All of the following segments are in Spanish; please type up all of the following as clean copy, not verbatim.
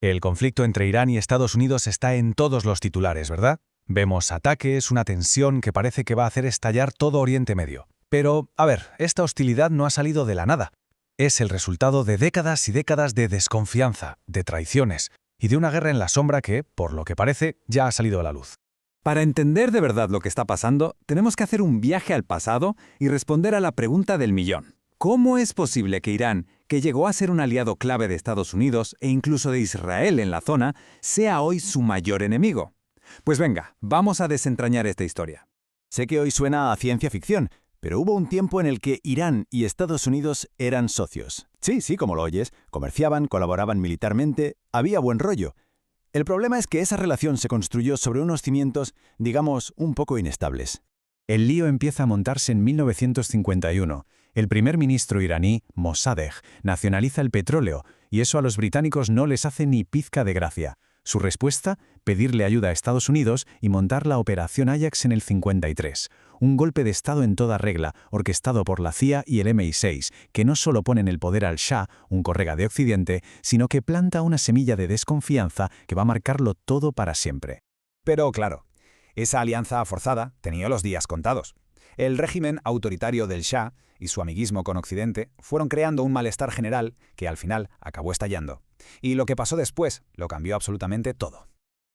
El conflicto entre Irán y Estados Unidos está en todos los titulares, ¿verdad? Vemos ataques, una tensión que parece que va a hacer estallar todo Oriente Medio. Pero, a ver, esta hostilidad no ha salido de la nada. Es el resultado de décadas y décadas de desconfianza, de traiciones y de una guerra en la sombra que, por lo que parece, ya ha salido a la luz. Para entender de verdad lo que está pasando, tenemos que hacer un viaje al pasado y responder a la pregunta del millón. ¿Cómo es posible que Irán, que llegó a ser un aliado clave de Estados Unidos e incluso de Israel en la zona, sea hoy su mayor enemigo? Pues venga, vamos a desentrañar esta historia. Sé que hoy suena a ciencia ficción, pero hubo un tiempo en el que Irán y Estados Unidos eran socios. Sí, como lo oyes, comerciaban, colaboraban militarmente, había buen rollo. El problema es que esa relación se construyó sobre unos cimientos, digamos, un poco inestables. El lío empieza a montarse en 1951. El primer ministro iraní, Mossadegh, nacionaliza el petróleo, y eso a los británicos no les hace ni pizca de gracia. Su respuesta, pedirle ayuda a Estados Unidos y montar la Operación Ajax en el 53. Un golpe de Estado en toda regla, orquestado por la CIA y el MI6, que no solo pone en el poder al Shah, un correga de Occidente, sino que planta una semilla de desconfianza que va a marcarlo todo para siempre. Pero claro, esa alianza forzada tenía los días contados. El régimen autoritario del Shah y su amiguismo con Occidente fueron creando un malestar general que al final acabó estallando. Y lo que pasó después lo cambió absolutamente todo.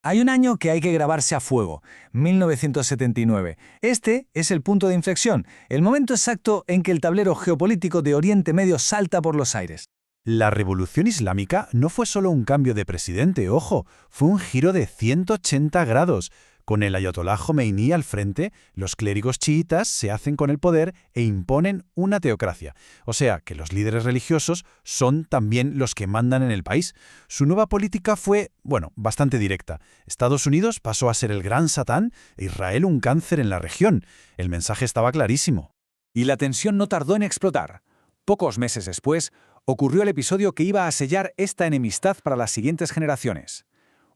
Hay un año que hay que grabarse a fuego, 1979. Este es el punto de inflexión, el momento exacto en que el tablero geopolítico de Oriente Medio salta por los aires. La revolución islámica no fue solo un cambio de presidente, ojo, fue un giro de 180 grados. Con el ayatolá Jomeini al frente, los clérigos chiitas se hacen con el poder e imponen una teocracia. O sea, que los líderes religiosos son también los que mandan en el país. Su nueva política fue, bastante directa. Estados Unidos pasó a ser el gran Satán e Israel un cáncer en la región. El mensaje estaba clarísimo. Y la tensión no tardó en explotar. Pocos meses después, ocurrió el episodio que iba a sellar esta enemistad para las siguientes generaciones.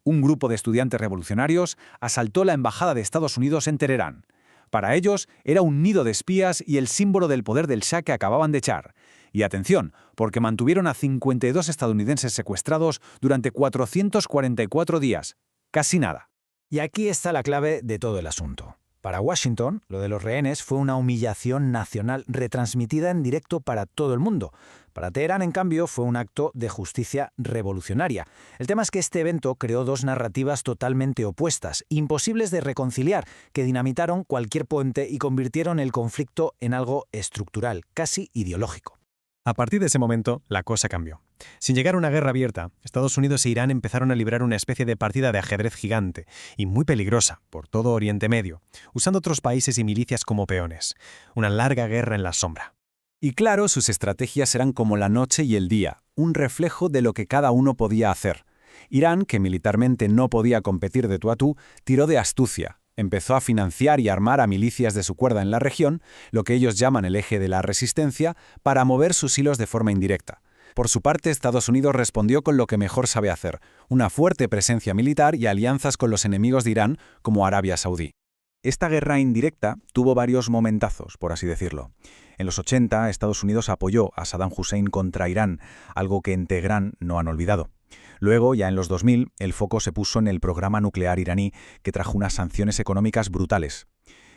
Un grupo de estudiantes revolucionarios asaltó la embajada de Estados Unidos en Teherán. Para ellos era un nido de espías y el símbolo del poder del Shah que acababan de echar. Y atención, porque mantuvieron a 52 estadounidenses secuestrados durante 444 días. Casi nada. Y aquí está la clave de todo el asunto. Para Washington, lo de los rehenes fue una humillación nacional retransmitida en directo para todo el mundo. Para Teherán, en cambio, fue un acto de justicia revolucionaria. El tema es que este evento creó dos narrativas totalmente opuestas, imposibles de reconciliar, que dinamitaron cualquier puente y convirtieron el conflicto en algo estructural, casi ideológico. A partir de ese momento, la cosa cambió. Sin llegar a una guerra abierta, Estados Unidos e Irán empezaron a librar una especie de partida de ajedrez gigante y muy peligrosa por todo Oriente Medio, usando otros países y milicias como peones. Una larga guerra en la sombra. Y claro, sus estrategias eran como la noche y el día, un reflejo de lo que cada uno podía hacer. Irán, que militarmente no podía competir de tú a tú, tiró de astucia. Empezó a financiar y armar a milicias de su cuerda en la región, lo que ellos llaman el eje de la resistencia, para mover sus hilos de forma indirecta. Por su parte, Estados Unidos respondió con lo que mejor sabe hacer, una fuerte presencia militar y alianzas con los enemigos de Irán, como Arabia Saudí. Esta guerra indirecta tuvo varios momentazos, por así decirlo. En los 80, Estados Unidos apoyó a Saddam Hussein contra Irán, algo que en Teherán no han olvidado. Luego, ya en los 2000, el foco se puso en el programa nuclear iraní, que trajo unas sanciones económicas brutales.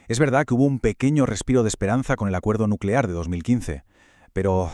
Es verdad que hubo un pequeño respiro de esperanza con el acuerdo nuclear de 2015, pero,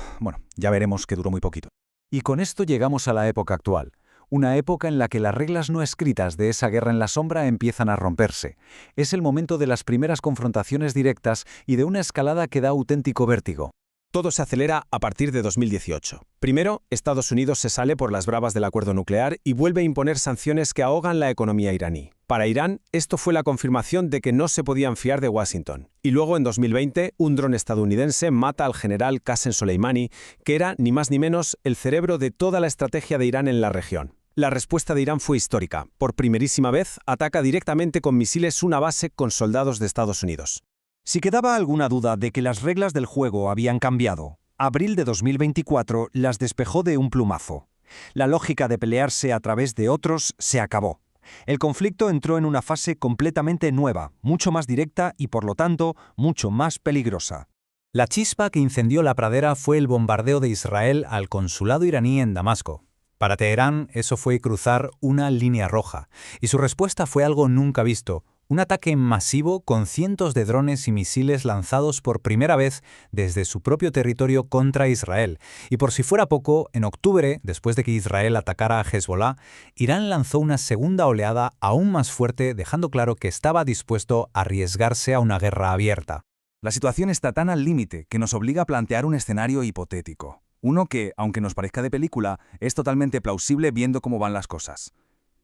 ya veremos que duró muy poquito. Y con esto llegamos a la época actual. Una época en la que las reglas no escritas de esa guerra en la sombra empiezan a romperse. Es el momento de las primeras confrontaciones directas y de una escalada que da auténtico vértigo. Todo se acelera a partir de 2018. Primero, Estados Unidos se sale por las bravas del acuerdo nuclear y vuelve a imponer sanciones que ahogan la economía iraní. Para Irán, esto fue la confirmación de que no se podían fiar de Washington. Y luego, en 2020, un dron estadounidense mata al general Qasem Soleimani, que era, ni más ni menos, el cerebro de toda la estrategia de Irán en la región. La respuesta de Irán fue histórica. Por primerísima vez, ataca directamente con misiles una base con soldados de Estados Unidos. Si quedaba alguna duda de que las reglas del juego habían cambiado, abril de 2024 las despejó de un plumazo. La lógica de pelearse a través de otros se acabó. El conflicto entró en una fase completamente nueva, mucho más directa y, por lo tanto, mucho más peligrosa. La chispa que incendió la pradera fue el bombardeo de Israel al consulado iraní en Damasco. Para Teherán, eso fue cruzar una línea roja, y su respuesta fue algo nunca visto: un ataque masivo con cientos de drones y misiles lanzados por primera vez desde su propio territorio contra Israel. Y por si fuera poco, en octubre, después de que Israel atacara a Hezbollah, Irán lanzó una segunda oleada aún más fuerte, dejando claro que estaba dispuesto a arriesgarse a una guerra abierta. La situación está tan al límite que nos obliga a plantear un escenario hipotético. Uno que, aunque nos parezca de película, es totalmente plausible viendo cómo van las cosas.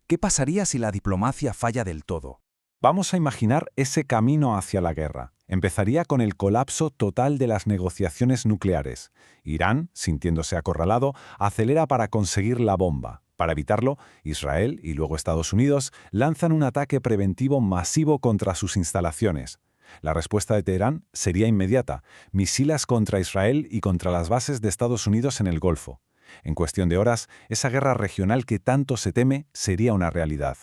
¿Qué pasaría si la diplomacia falla del todo? Vamos a imaginar ese camino hacia la guerra. Empezaría con el colapso total de las negociaciones nucleares. Irán, sintiéndose acorralado, acelera para conseguir la bomba. Para evitarlo, Israel y luego Estados Unidos lanzan un ataque preventivo masivo contra sus instalaciones. La respuesta de Teherán sería inmediata: misiles contra Israel y contra las bases de Estados Unidos en el Golfo. En cuestión de horas, esa guerra regional que tanto se teme sería una realidad.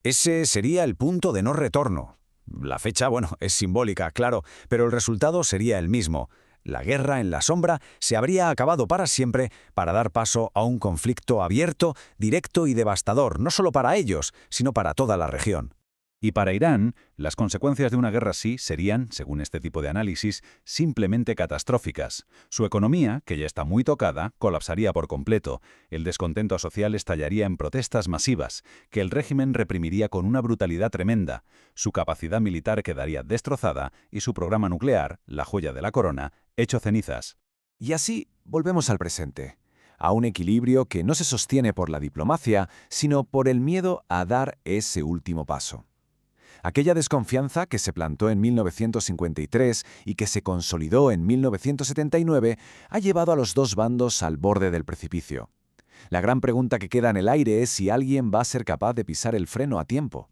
Ese sería el punto de no retorno. La fecha, es simbólica, claro, pero el resultado sería el mismo. La guerra en la sombra se habría acabado para siempre para dar paso a un conflicto abierto, directo y devastador, no solo para ellos, sino para toda la región. Y para Irán, las consecuencias de una guerra así serían, según este tipo de análisis, simplemente catastróficas. Su economía, que ya está muy tocada, colapsaría por completo, el descontento social estallaría en protestas masivas, que el régimen reprimiría con una brutalidad tremenda, su capacidad militar quedaría destrozada y su programa nuclear, la joya de la corona, hecho cenizas. Y así volvemos al presente, a un equilibrio que no se sostiene por la diplomacia, sino por el miedo a dar ese último paso. Aquella desconfianza que se plantó en 1953 y que se consolidó en 1979 ha llevado a los dos bandos al borde del precipicio. La gran pregunta que queda en el aire es si alguien va a ser capaz de pisar el freno a tiempo.